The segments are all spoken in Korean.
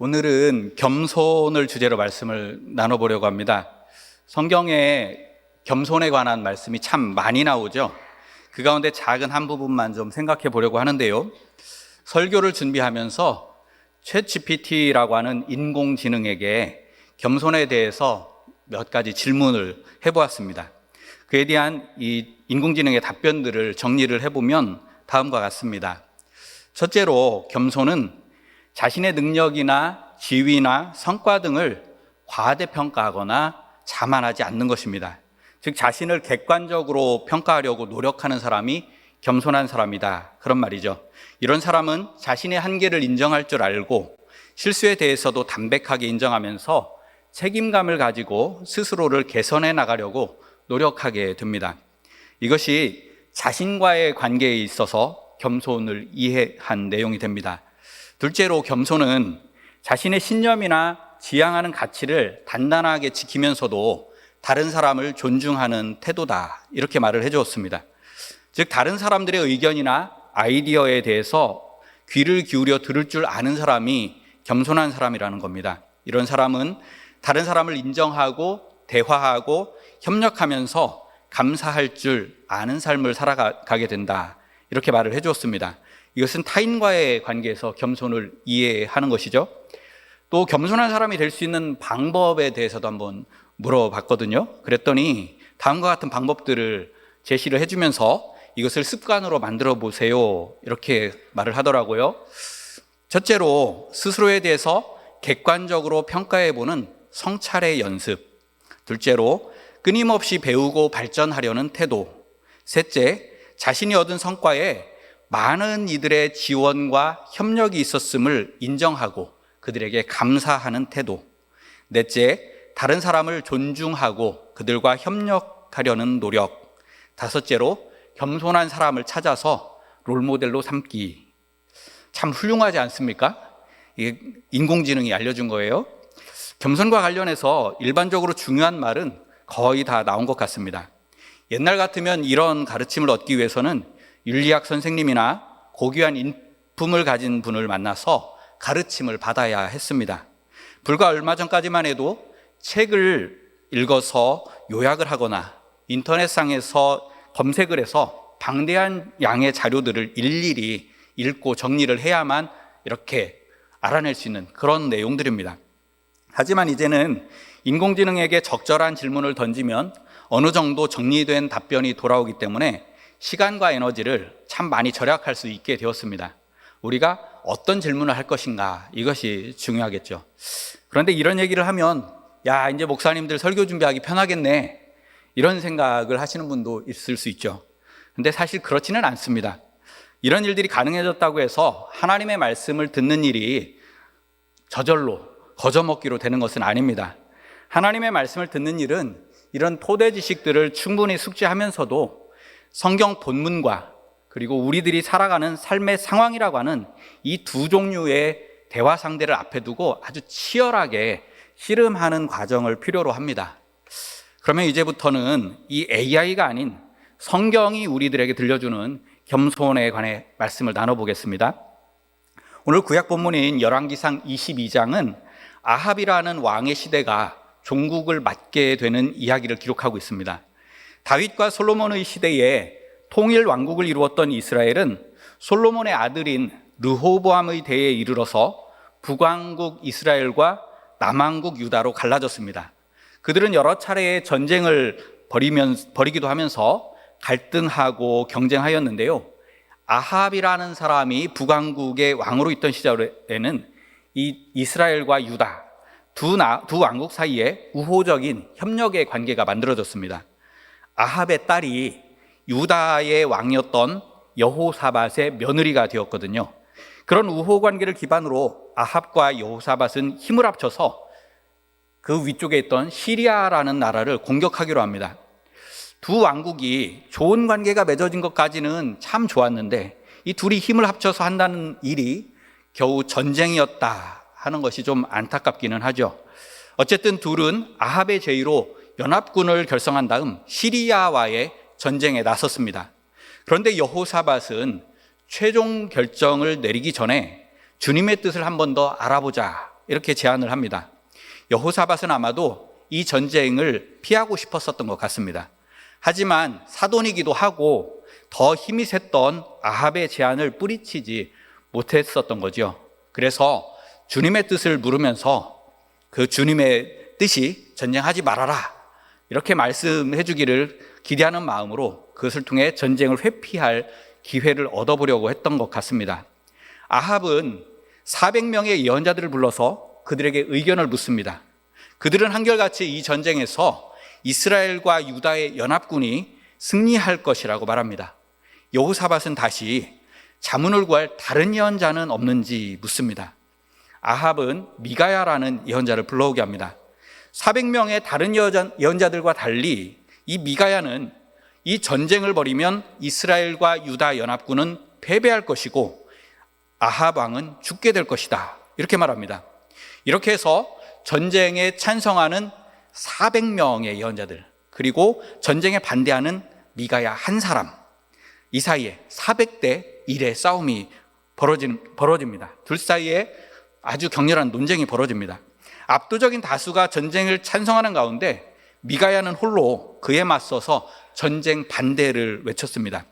오늘은 겸손을 주제로 말씀을 나눠보려고 합니다. 성경에 겸손에 관한 말씀이 참 많이 나오죠. 그 가운데 작은 한 부분만 좀 생각해 보려고 하는데요. 설교를 준비하면서 챗GPT라고 하는 인공지능에게 겸손에 대해서 몇 가지 질문을 해보았습니다. 그에 대한 이 인공지능의 답변들을 정리를 해보면 다음과 같습니다. 첫째로 겸손은 자신의 능력이나 지위나 성과 등을 과대평가하거나 자만하지 않는 것입니다. 즉 자신을 객관적으로 평가하려고 노력하는 사람이 겸손한 사람이다, 그런 말이죠. 이런 사람은 자신의 한계를 인정할 줄 알고 실수에 대해서도 담백하게 인정하면서 책임감을 가지고 스스로를 개선해 나가려고 노력하게 됩니다. 이것이 자신과의 관계에 있어서 겸손을 이해한 내용이 됩니다. 둘째로 겸손은 자신의 신념이나 지향하는 가치를 단단하게 지키면서도 다른 사람을 존중하는 태도다, 이렇게 말을 해주었습니다. 즉 다른 사람들의 의견이나 아이디어에 대해서 귀를 기울여 들을 줄 아는 사람이 겸손한 사람이라는 겁니다. 이런 사람은 다른 사람을 인정하고 대화하고 협력하면서 감사할 줄 아는 삶을 살아가게 된다, 이렇게 말을 해주었습니다. 이것은 타인과의 관계에서 겸손을 이해하는 것이죠. 또 겸손한 사람이 될 수 있는 방법에 대해서도 한번 물어봤거든요. 그랬더니 다음과 같은 방법들을 제시를 해주면서 이것을 습관으로 만들어 보세요, 이렇게 말을 하더라고요. 첫째로 스스로에 대해서 객관적으로 평가해보는 성찰의 연습. 둘째로 끊임없이 배우고 발전하려는 태도. 셋째, 자신이 얻은 성과에 많은 이들의 지원과 협력이 있었음을 인정하고 그들에게 감사하는 태도. 넷째, 다른 사람을 존중하고 그들과 협력하려는 노력. 다섯째로, 겸손한 사람을 찾아서 롤모델로 삼기. 참 훌륭하지 않습니까? 이게 인공지능이 알려준 거예요. 겸손과 관련해서 일반적으로 중요한 말은 거의 다 나온 것 같습니다. 옛날 같으면 이런 가르침을 얻기 위해서는 윤리학 선생님이나 고귀한 인품을 가진 분을 만나서 가르침을 받아야 했습니다. 불과 얼마 전까지만 해도 책을 읽어서 요약을 하거나 인터넷상에서 검색을 해서 방대한 양의 자료들을 일일이 읽고 정리를 해야만 이렇게 알아낼 수 있는 그런 내용들입니다. 하지만 이제는 인공지능에게 적절한 질문을 던지면 어느 정도 정리된 답변이 돌아오기 때문에 시간과 에너지를 참 많이 절약할 수 있게 되었습니다. 우리가 어떤 질문을 할 것인가, 이것이 중요하겠죠. 그런데 이런 얘기를 하면 야, 이제 목사님들 설교 준비하기 편하겠네, 이런 생각을 하시는 분도 있을 수 있죠. 근데 사실 그렇지는 않습니다. 이런 일들이 가능해졌다고 해서 하나님의 말씀을 듣는 일이 저절로 거저먹기로 되는 것은 아닙니다. 하나님의 말씀을 듣는 일은 이런 토대 지식들을 충분히 숙지하면서도 성경 본문과 그리고 우리들이 살아가는 삶의 상황이라고 하는 이 두 종류의 대화 상대를 앞에 두고 아주 치열하게 씨름하는 과정을 필요로 합니다. 그러면 이제부터는 이 AI가 아닌 성경이 우리들에게 들려주는 겸손에 관해 말씀을 나눠보겠습니다. 오늘 구약 본문인 열왕기상 22장은 아합이라는 왕의 시대가 종국을 맡게 되는 이야기를 기록하고 있습니다. 다윗과 솔로몬의 시대에 통일 왕국을 이루었던 이스라엘은 솔로몬의 아들인 르호보암의 대에 이르러서 북왕국 이스라엘과 남왕국 유다로 갈라졌습니다. 그들은 여러 차례의 전쟁을 벌이기도 하면서 갈등하고 경쟁하였는데요. 아합이라는 사람이 북왕국의 왕으로 있던 시절에는 이 이스라엘과 유다 두 왕국 사이에 우호적인 협력의 관계가 만들어졌습니다. 아합의 딸이 유다의 왕이었던 여호사밧의 며느리가 되었거든요. 그런 우호 관계를 기반으로 아합과 여호사밧은 힘을 합쳐서 그 위쪽에 있던 시리아라는 나라를 공격하기로 합니다. 두 왕국이 좋은 관계가 맺어진 것까지는 참 좋았는데 이 둘이 힘을 합쳐서 한다는 일이 겨우 전쟁이었다 하는 것이 좀 안타깝기는 하죠. 어쨌든 둘은 아합의 제의로 연합군을 결성한 다음 시리아와의 전쟁에 나섰습니다. 그런데 여호사밧은 최종 결정을 내리기 전에 주님의 뜻을 한 번 더 알아보자, 이렇게 제안을 합니다. 여호사밧은 아마도 이 전쟁을 피하고 싶었었던 것 같습니다. 하지만 사돈이기도 하고 더 힘이 셌던 아합의 제안을 뿌리치지 못했었던 거죠. 그래서 주님의 뜻을 물으면서 그 주님의 뜻이 전쟁하지 말아라 이렇게 말씀해 주기를 기대하는 마음으로 그것을 통해 전쟁을 회피할 기회를 얻어보려고 했던 것 같습니다. 아합은 400명의 예언자들을 불러서 그들에게 의견을 묻습니다. 그들은 한결같이 이 전쟁에서 이스라엘과 유다의 연합군이 승리할 것이라고 말합니다. 여호사밧은 다시 자문을 구할 다른 예언자는 없는지 묻습니다. 아합은 미가야라는 예언자를 불러오게 합니다. 400명의 다른 예언자들과 달리 이 미가야는 이 전쟁을 벌이면 이스라엘과 유다 연합군은 패배할 것이고 아합 왕은 죽게 될 것이다 이렇게 말합니다. 이렇게 해서 전쟁에 찬성하는 400명의 예언자들 그리고 전쟁에 반대하는 미가야 한 사람, 이 사이에 400대 1의 싸움이 벌어집니다. 둘 사이에 아주 격렬한 논쟁이 벌어집니다. 압도적인 다수가 전쟁을 찬성하는 가운데 미가야는 홀로 그에 맞서서 전쟁 반대를 외쳤습니다.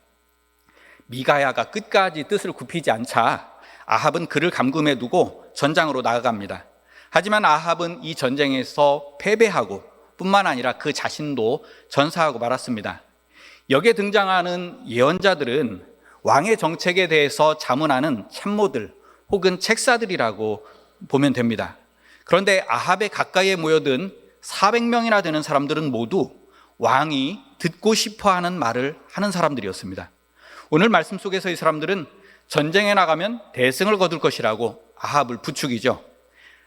미가야가 끝까지 뜻을 굽히지 않자 아합은 그를 감금해 두고 전장으로 나아갑니다. 하지만 아합은 이 전쟁에서 패배하고 뿐만 아니라 그 자신도 전사하고 말았습니다. 여기에 등장하는 예언자들은 왕의 정책에 대해서 자문하는 참모들 혹은 책사들이라고 보면 됩니다. 그런데 아합의 가까이에 모여든 400명이나 되는 사람들은 모두 왕이 듣고 싶어하는 말을 하는 사람들이었습니다. 오늘 말씀 속에서 이 사람들은 전쟁에 나가면 대승을 거둘 것이라고 아합을 부추기죠.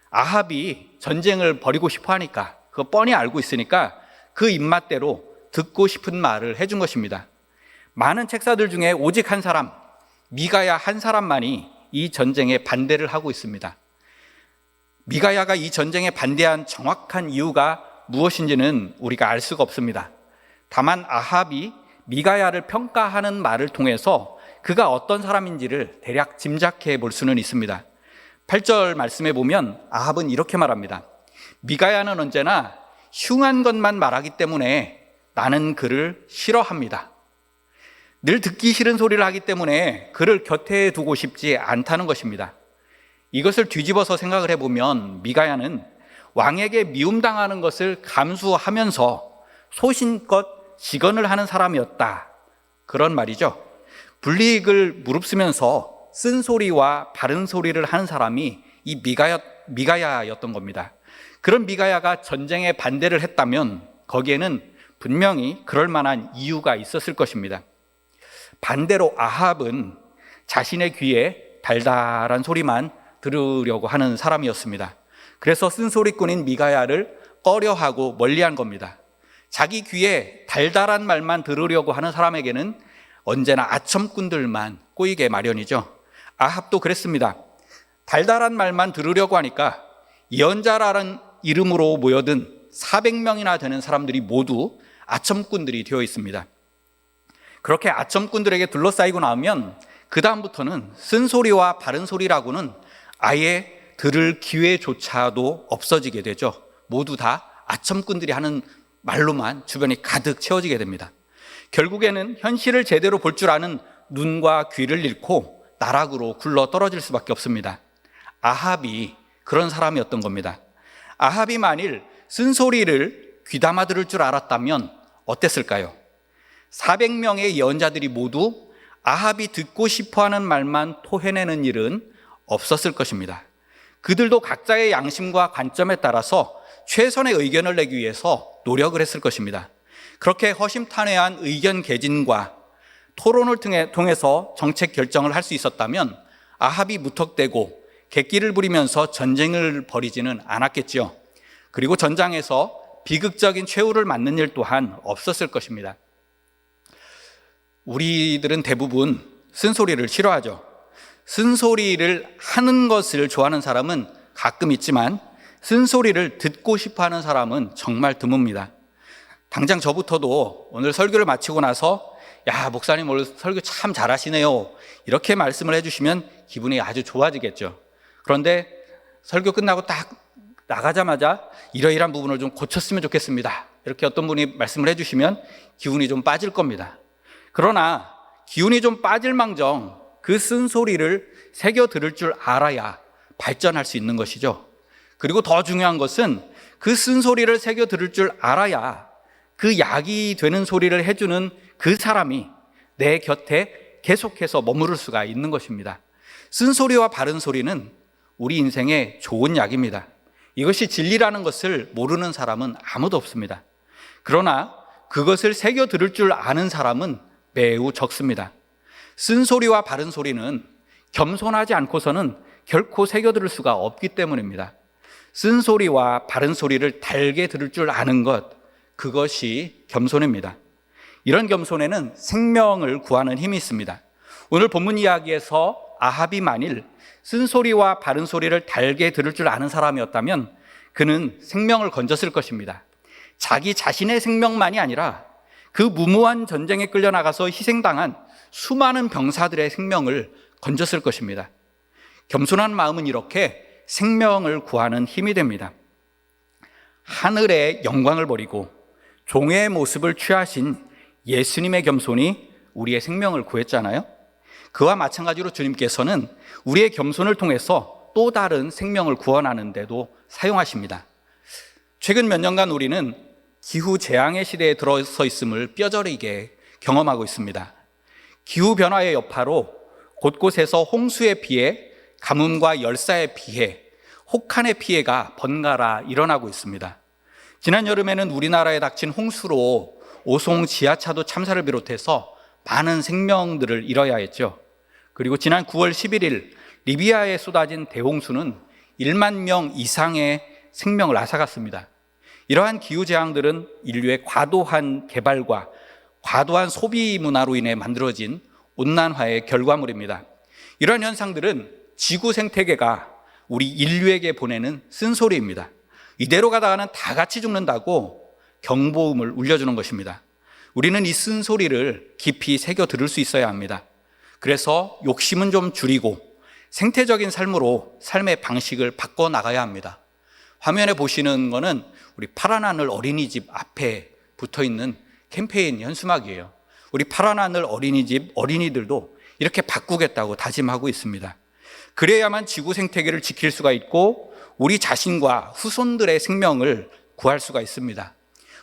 아합이 전쟁을 벌이고 싶어 하니까 그거 뻔히 알고 있으니까 그 입맛대로 듣고 싶은 말을 해준 것입니다. 많은 책사들 중에 오직 한 사람, 미가야 한 사람만이 이 전쟁에 반대를 하고 있습니다. 미가야가 이 전쟁에 반대한 정확한 이유가 무엇인지는 우리가 알 수가 없습니다. 다만 아합이 미가야를 평가하는 말을 통해서 그가 어떤 사람인지를 대략 짐작해 볼 수는 있습니다. 8절 말씀에 보면 아합은 이렇게 말합니다. 미가야는 언제나 흉한 것만 말하기 때문에 나는 그를 싫어합니다. 늘 듣기 싫은 소리를 하기 때문에 그를 곁에 두고 싶지 않다는 것입니다. 이것을 뒤집어서 생각을 해보면 미가야는 왕에게 미움당하는 것을 감수하면서 소신껏 직언을 하는 사람이었다, 그런 말이죠. 불이익을 무릅쓰면서 쓴소리와 바른 소리를 하는 사람이 이 미가야였던 겁니다. 그런 미가야가 전쟁에 반대를 했다면 거기에는 분명히 그럴 만한 이유가 있었을 것입니다. 반대로 아합은 자신의 귀에 달달한 소리만 들으려고 하는 사람이었습니다. 그래서 쓴소리꾼인 미가야를 꺼려하고 멀리한 겁니다. 자기 귀에 달달한 말만 들으려고 하는 사람에게는 언제나 아첨꾼들만 꼬이게 마련이죠. 아합도 그랬습니다. 달달한 말만 들으려고 하니까 예언자라는 이름으로 모여든 400명이나 되는 사람들이 모두 아첨꾼들이 되어 있습니다. 그렇게 아첨꾼들에게 둘러싸이고 나면 그 다음부터는 쓴소리와 바른 소리라고는 아예 들을 기회조차도 없어지게 되죠. 모두 다 아첨꾼들이 하는 말로만 주변이 가득 채워지게 됩니다. 결국에는 현실을 제대로 볼 줄 아는 눈과 귀를 잃고 나락으로 굴러 떨어질 수밖에 없습니다. 아합이 그런 사람이었던 겁니다. 아합이 만일 쓴소리를 귀담아 들을 줄 알았다면 어땠을까요? 400명의 예언자들이 모두 아합이 듣고 싶어하는 말만 토해내는 일은 없었을 것입니다. 그들도 각자의 양심과 관점에 따라서 최선의 의견을 내기 위해서 노력을 했을 것입니다. 그렇게 허심탄회한 의견 개진과 토론을 통해서 정책 결정을 할 수 있었다면 아합이 무턱대고 객기를 부리면서 전쟁을 벌이지는 않았겠지요. 그리고 전장에서 비극적인 최후를 맞는 일 또한 없었을 것입니다. 우리들은 대부분 쓴소리를 싫어하죠. 쓴소리를 하는 것을 좋아하는 사람은 가끔 있지만 쓴소리를 듣고 싶어하는 사람은 정말 드뭅니다. 당장 저부터도 오늘 설교를 마치고 나서 야, 목사님 오늘 설교 참 잘하시네요, 이렇게 말씀을 해주시면 기분이 아주 좋아지겠죠. 그런데 설교 끝나고 딱 나가자마자 이러이러한 부분을 좀 고쳤으면 좋겠습니다, 이렇게 어떤 분이 말씀을 해주시면 기운이 좀 빠질 겁니다. 그러나 기운이 좀 빠질망정 그 쓴소리를 새겨 들을 줄 알아야 발전할 수 있는 것이죠. 그리고 더 중요한 것은 그 쓴소리를 새겨 들을 줄 알아야 그 약이 되는 소리를 해주는 그 사람이 내 곁에 계속해서 머무를 수가 있는 것입니다. 쓴소리와 바른 소리는 우리 인생에 좋은 약입니다. 이것이 진리라는 것을 모르는 사람은 아무도 없습니다. 그러나 그것을 새겨 들을 줄 아는 사람은 매우 적습니다. 쓴소리와 바른 소리는 겸손하지 않고서는 결코 새겨 들을 수가 없기 때문입니다. 쓴소리와 바른 소리를 달게 들을 줄 아는 것, 그것이 겸손입니다. 이런 겸손에는 생명을 구하는 힘이 있습니다. 오늘 본문 이야기에서 아합이 만일 쓴소리와 바른 소리를 달게 들을 줄 아는 사람이었다면 그는 생명을 건졌을 것입니다. 자기 자신의 생명만이 아니라 그 무모한 전쟁에 끌려나가서 희생당한 수많은 병사들의 생명을 건졌을 것입니다. 겸손한 마음은 이렇게 생명을 구하는 힘이 됩니다. 하늘의 영광을 버리고 종의 모습을 취하신 예수님의 겸손이 우리의 생명을 구했잖아요. 그와 마찬가지로 주님께서는 우리의 겸손을 통해서 또 다른 생명을 구원하는 데도 사용하십니다. 최근 몇 년간 우리는 기후재앙의 시대에 들어서 있음을 뼈저리게 경험하고 있습니다. 기후변화의 여파로 곳곳에서 홍수의 피해, 가뭄과 열사의 피해, 혹한의 피해가 번갈아 일어나고 있습니다. 지난 여름에는 우리나라에 닥친 홍수로 오송 지하차도 참사를 비롯해서 많은 생명들을 잃어야 했죠. 그리고 지난 9월 11일 리비아에 쏟아진 대홍수는 1만 명 이상의 생명을 앗아갔습니다. 이러한 기후재앙들은 인류의 과도한 개발과 과도한 소비 문화로 인해 만들어진 온난화의 결과물입니다. 이러한 현상들은 지구 생태계가 우리 인류에게 보내는 쓴소리입니다. 이대로 가다가는 다 같이 죽는다고 경보음을 울려주는 것입니다. 우리는 이 쓴소리를 깊이 새겨 들을 수 있어야 합니다. 그래서 욕심은 좀 줄이고 생태적인 삶으로 삶의 방식을 바꿔나가야 합니다. 화면에 보시는 거는 우리 파란 하늘 어린이집 앞에 붙어있는 캠페인 현수막이에요. 우리 파란 하늘 어린이집 어린이들도 이렇게 바꾸겠다고 다짐하고 있습니다. 그래야만 지구 생태계를 지킬 수가 있고 우리 자신과 후손들의 생명을 구할 수가 있습니다.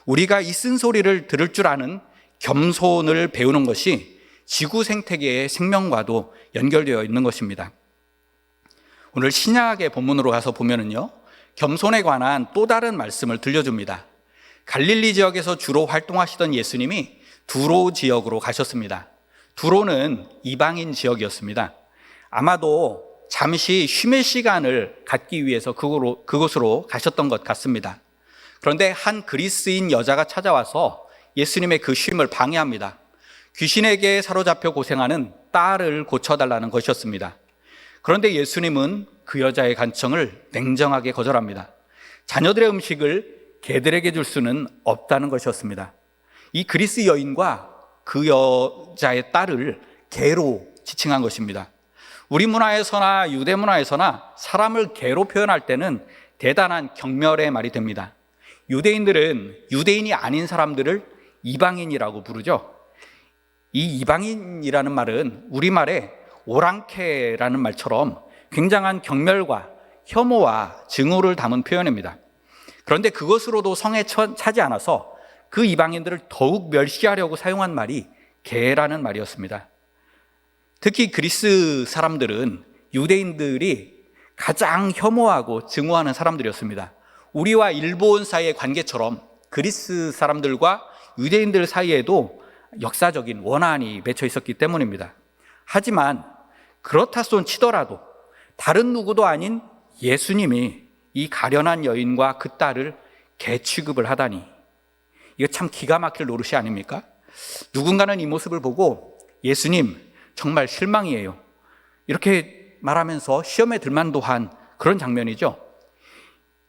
우리가 이 쓴소리를 들을 줄 아는 겸손을 배우는 것이 지구 생태계의 생명과도 연결되어 있는 것입니다. 오늘 신약의 본문으로 가서 보면은요, 겸손에 관한 또 다른 말씀을 들려줍니다. 갈릴리 지역에서 주로 활동하시던 예수님이 두로 지역으로 가셨습니다. 두로는 이방인 지역이었습니다. 아마도 잠시 쉼의 시간을 갖기 위해서 그곳으로 가셨던 것 같습니다. 그런데 한 그리스인 여자가 찾아와서 예수님의 그 쉼을 방해합니다. 귀신에게 사로잡혀 고생하는 딸을 고쳐달라는 것이었습니다. 그런데 예수님은 그 여자의 간청을 냉정하게 거절합니다. 자녀들의 음식을 개들에게 줄 수는 없다는 것이었습니다. 이 그리스 여인과 그 여자의 딸을 개로 지칭한 것입니다. 우리 문화에서나 유대 문화에서나 사람을 개로 표현할 때는 대단한 경멸의 말이 됩니다. 유대인들은 유대인이 아닌 사람들을 이방인이라고 부르죠. 이 이방인이라는 말은 우리말에 오랑캐라는 말처럼 굉장한 경멸과 혐오와 증오를 담은 표현입니다. 그런데 그것으로도 성에 차지 않아서 그 이방인들을 더욱 멸시하려고 사용한 말이 개라는 말이었습니다. 특히 그리스 사람들은 유대인들이 가장 혐오하고 증오하는 사람들이었습니다. 우리와 일본 사이의 관계처럼 그리스 사람들과 유대인들 사이에도 역사적인 원한이 맺혀 있었기 때문입니다. 하지만 그렇다 손 치더라도 다른 누구도 아닌 예수님이 이 가련한 여인과 그 딸을 개 취급을 하다니, 이거 참 기가 막힐 노릇이 아닙니까? 누군가는 이 모습을 보고 예수님 정말 실망이에요, 이렇게 말하면서 시험에 들만도 한 그런 장면이죠.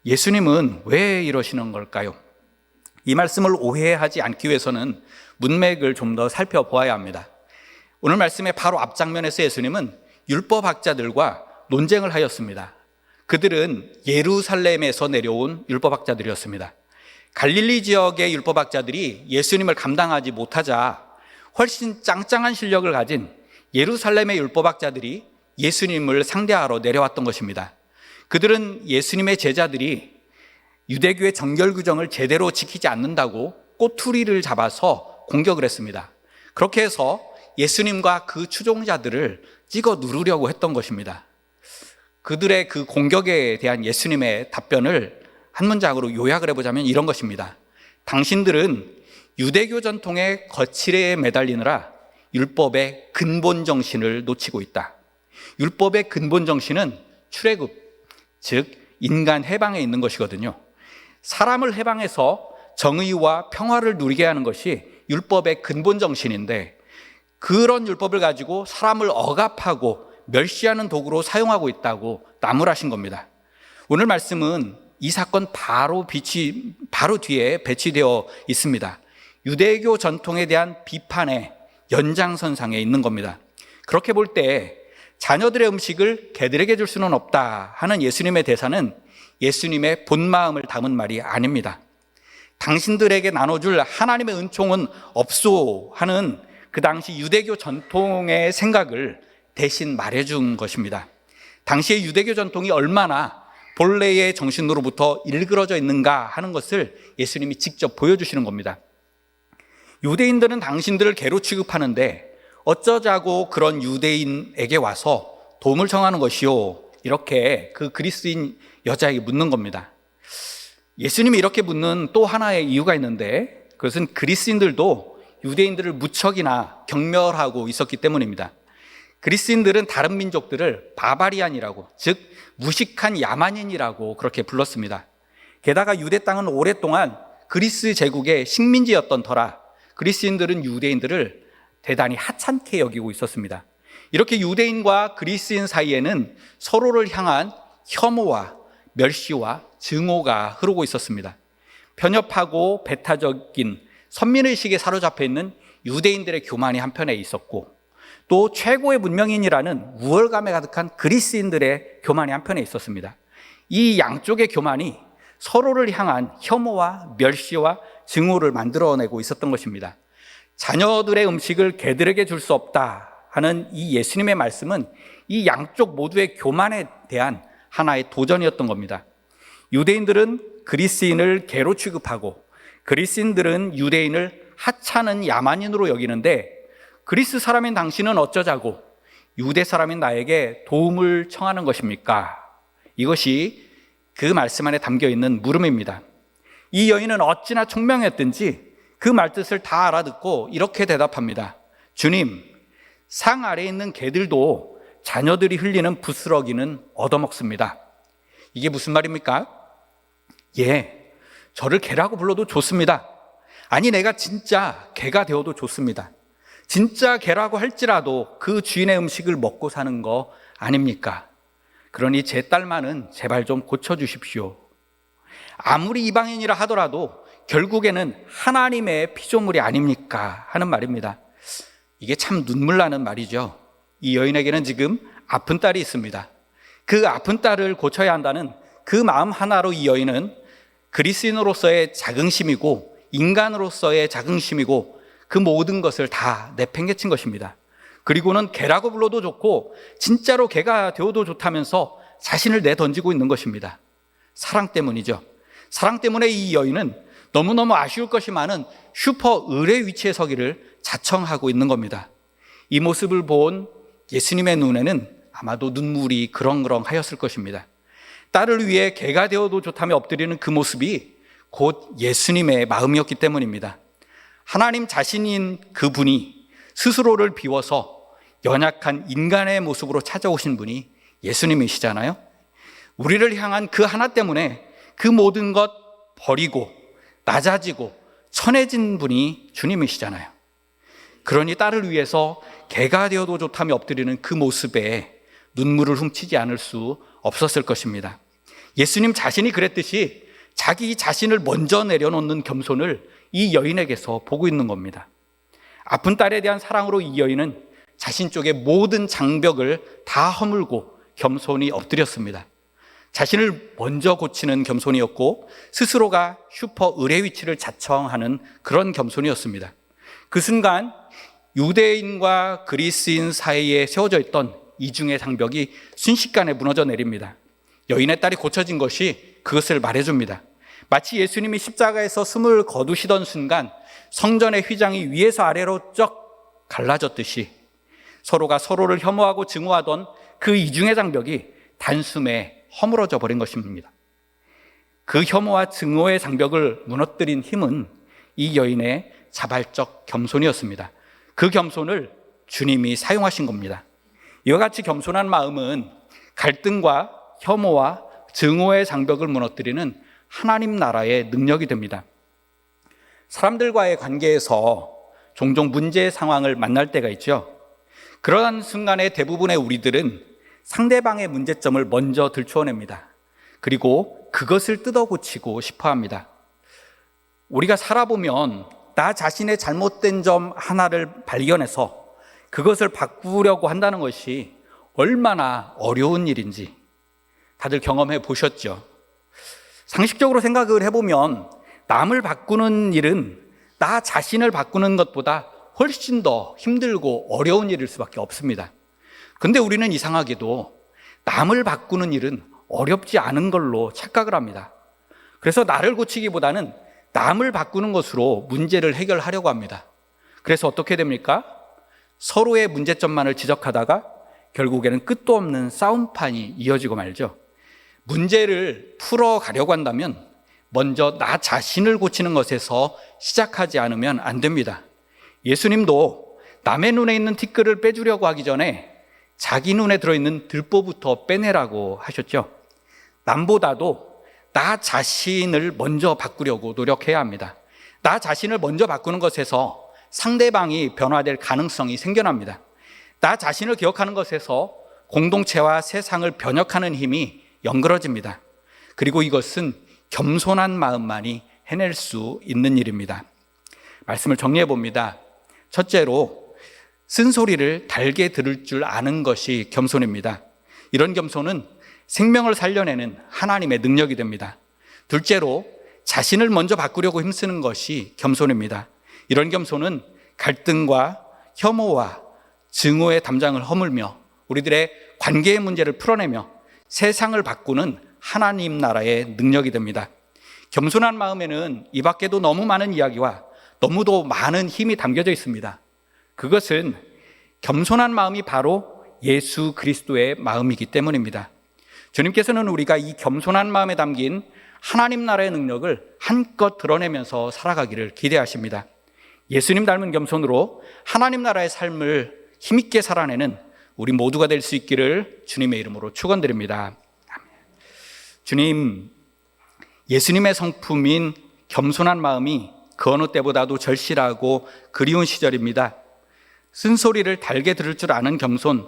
예수님은 왜 이러시는 걸까요? 이 말씀을 오해하지 않기 위해서는 문맥을 좀 더 살펴보아야 합니다. 오늘 말씀의 바로 앞장면에서 예수님은 율법학자들과 논쟁을 하였습니다. 그들은 예루살렘에서 내려온 율법학자들이었습니다. 갈릴리 지역의 율법학자들이 예수님을 감당하지 못하자 훨씬 짱짱한 실력을 가진 예루살렘의 율법학자들이 예수님을 상대하러 내려왔던 것입니다. 그들은 예수님의 제자들이 유대교의 정결 규정을 제대로 지키지 않는다고 꼬투리를 잡아서 공격을 했습니다. 그렇게 해서 예수님과 그 추종자들을 찍어 누르려고 했던 것입니다. 그들의 그 공격에 대한 예수님의 답변을 한 문장으로 요약을 해보자면 이런 것입니다. 당신들은 유대교 전통의 거칠에 매달리느라 율법의 근본 정신을 놓치고 있다. 율법의 근본 정신은 출애굽, 즉 인간 해방에 있는 것이거든요. 사람을 해방해서 정의와 평화를 누리게 하는 것이 율법의 근본 정신인데, 그런 율법을 가지고 사람을 억압하고 멸시하는 도구로 사용하고 있다고 나무라신 겁니다. 오늘 말씀은 이 사건 바로 뒤에 배치되어 있습니다. 유대교 전통에 대한 비판의 연장선상에 있는 겁니다. 그렇게 볼 때 자녀들의 음식을 개들에게 줄 수는 없다 하는 예수님의 대사는 예수님의 본 마음을 담은 말이 아닙니다. 당신들에게 나눠줄 하나님의 은총은 없소 하는 그 당시 유대교 전통의 생각을 대신 말해준 것입니다. 당시의 유대교 전통이 얼마나 본래의 정신으로부터 일그러져 있는가 하는 것을 예수님이 직접 보여주시는 겁니다. 유대인들은 당신들을 개로 취급하는데 어쩌자고 그런 유대인에게 와서 도움을 청하는 것이요, 이렇게 그 그리스인 여자에게 묻는 겁니다. 예수님이 이렇게 묻는 또 하나의 이유가 있는데, 그것은 그리스인들도 유대인들을 무척이나 경멸하고 있었기 때문입니다. 그리스인들은 다른 민족들을 바바리안이라고, 즉 무식한 야만인이라고 그렇게 불렀습니다. 게다가 유대 땅은 오랫동안 그리스 제국의 식민지였던 터라 그리스인들은 유대인들을 대단히 하찮게 여기고 있었습니다. 이렇게 유대인과 그리스인 사이에는 서로를 향한 혐오와 멸시와 증오가 흐르고 있었습니다. 편협하고 배타적인 선민의식에 사로잡혀 있는 유대인들의 교만이 한편에 있었고, 또 최고의 문명인이라는 우월감에 가득한 그리스인들의 교만이 한편에 있었습니다. 이 양쪽의 교만이 서로를 향한 혐오와 멸시와 증오를 만들어내고 있었던 것입니다. 자녀들의 음식을 개들에게 줄 수 없다 하는 이 예수님의 말씀은 이 양쪽 모두의 교만에 대한 하나의 도전이었던 겁니다. 유대인들은 그리스인을 개로 취급하고 그리스인들은 유대인을 하찮은 야만인으로 여기는데, 그리스 사람인 당신은 어쩌자고 유대 사람인 나에게 도움을 청하는 것입니까? 이것이 그 말씀 안에 담겨 있는 물음입니다. 이 여인은 어찌나 총명했든지 그 말뜻을 다 알아듣고 이렇게 대답합니다. 주님, 상 아래에 있는 개들도 자녀들이 흘리는 부스러기는 얻어먹습니다. 이게 무슨 말입니까? 예, 저를 개라고 불러도 좋습니다. 아니, 내가 진짜 개가 되어도 좋습니다. 진짜 개라고 할지라도 그 주인의 음식을 먹고 사는 거 아닙니까? 그러니 제 딸만은 제발 좀 고쳐주십시오. 아무리 이방인이라 하더라도 결국에는 하나님의 피조물이 아닙니까? 하는 말입니다. 이게 참 눈물 나는 말이죠. 이 여인에게는 지금 아픈 딸이 있습니다. 그 아픈 딸을 고쳐야 한다는 그 마음 하나로 이 여인은 그리스인으로서의 자긍심이고 인간으로서의 자긍심이고 그 모든 것을 다 내팽개친 것입니다. 그리고는 개라고 불러도 좋고 진짜로 개가 되어도 좋다면서 자신을 내던지고 있는 것입니다. 사랑 때문이죠. 사랑 때문에 이 여인은 너무너무 아쉬울 것이 많은 슈퍼 을의 위치에 서기를 자청하고 있는 겁니다. 이 모습을 본 예수님의 눈에는 아마도 눈물이 그렁그렁 하였을 것입니다. 딸을 위해 개가 되어도 좋다며 엎드리는 그 모습이 곧 예수님의 마음이었기 때문입니다. 하나님 자신인 그분이 스스로를 비워서 연약한 인간의 모습으로 찾아오신 분이 예수님이시잖아요. 우리를 향한 그 하나 때문에 그 모든 것 버리고 낮아지고 천해진 분이 주님이시잖아요. 그러니 딸을 위해서 개가 되어도 좋다며 엎드리는 그 모습에 눈물을 훔치지 않을 수 없었을 것입니다. 예수님 자신이 그랬듯이 자기 자신을 먼저 내려놓는 겸손을 이 여인에게서 보고 있는 겁니다. 아픈 딸에 대한 사랑으로 이 여인은 자신 쪽의 모든 장벽을 다 허물고 겸손히 엎드렸습니다. 자신을 먼저 고치는 겸손이었고 스스로가 슈퍼 의뢰 위치를 자청하는 그런 겸손이었습니다. 그 순간 유대인과 그리스인 사이에 세워져 있던 이중의 장벽이 순식간에 무너져 내립니다. 여인의 딸이 고쳐진 것이 그것을 말해줍니다. 마치 예수님이 십자가에서 숨을 거두시던 순간 성전의 휘장이 위에서 아래로 쩍 갈라졌듯이 서로가 서로를 혐오하고 증오하던 그 이중의 장벽이 단숨에 허물어져 버린 것입니다. 그 혐오와 증오의 장벽을 무너뜨린 힘은 이 여인의 자발적 겸손이었습니다. 그 겸손을 주님이 사용하신 겁니다. 이와 같이 겸손한 마음은 갈등과 혐오와 증오의 장벽을 무너뜨리는 하나님 나라의 능력이 됩니다. 사람들과의 관계에서 종종 문제의 상황을 만날 때가 있죠. 그러한 순간에 대부분의 우리들은 상대방의 문제점을 먼저 들추어냅니다. 그리고 그것을 뜯어 고치고 싶어 합니다. 우리가 살아보면 나 자신의 잘못된 점 하나를 발견해서 그것을 바꾸려고 한다는 것이 얼마나 어려운 일인지 다들 경험해 보셨죠? 상식적으로 생각을 해보면 남을 바꾸는 일은 나 자신을 바꾸는 것보다 훨씬 더 힘들고 어려운 일일 수밖에 없습니다. 근데 우리는 이상하게도 남을 바꾸는 일은 어렵지 않은 걸로 착각을 합니다. 그래서 나를 고치기보다는 남을 바꾸는 것으로 문제를 해결하려고 합니다. 그래서 어떻게 됩니까? 서로의 문제점만을 지적하다가 결국에는 끝도 없는 싸움판이 이어지고 말죠. 문제를 풀어가려고 한다면 먼저 나 자신을 고치는 것에서 시작하지 않으면 안 됩니다. 예수님도 남의 눈에 있는 티끌을 빼주려고 하기 전에 자기 눈에 들어있는 들보부터 빼내라고 하셨죠. 남보다도 나 자신을 먼저 바꾸려고 노력해야 합니다. 나 자신을 먼저 바꾸는 것에서 상대방이 변화될 가능성이 생겨납니다. 나 자신을 기억하는 것에서 공동체와 세상을 변혁하는 힘이 연결해집니다. 그리고 이것은 겸손한 마음만이 해낼 수 있는 일입니다. 말씀을 정리해 봅니다. 첫째로 쓴소리를 달게 들을 줄 아는 것이 겸손입니다. 이런 겸손은 생명을 살려내는 하나님의 능력이 됩니다. 둘째로 자신을 먼저 바꾸려고 힘쓰는 것이 겸손입니다. 이런 겸손은 갈등과 혐오와 증오의 담장을 허물며 우리들의 관계의 문제를 풀어내며 세상을 바꾸는 하나님 나라의 능력이 됩니다. 겸손한 마음에는 이 밖에도 너무 많은 이야기와 너무도 많은 힘이 담겨져 있습니다. 그것은 겸손한 마음이 바로 예수 그리스도의 마음이기 때문입니다. 주님께서는 우리가 이 겸손한 마음에 담긴 하나님 나라의 능력을 한껏 드러내면서 살아가기를 기대하십니다. 예수님 닮은 겸손으로 하나님 나라의 삶을 힘있게 살아내는 우리 모두가 될 수 있기를 주님의 이름으로 축원드립니다. 주님, 예수님의 성품인 겸손한 마음이 그 어느 때보다도 절실하고 그리운 시절입니다. 쓴소리를 달게 들을 줄 아는 겸손,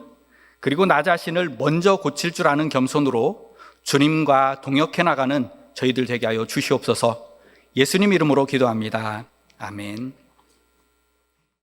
그리고 나 자신을 먼저 고칠 줄 아는 겸손으로 주님과 동역해 나가는 저희들 되게 하여 주시옵소서. 예수님 이름으로 기도합니다. 아멘.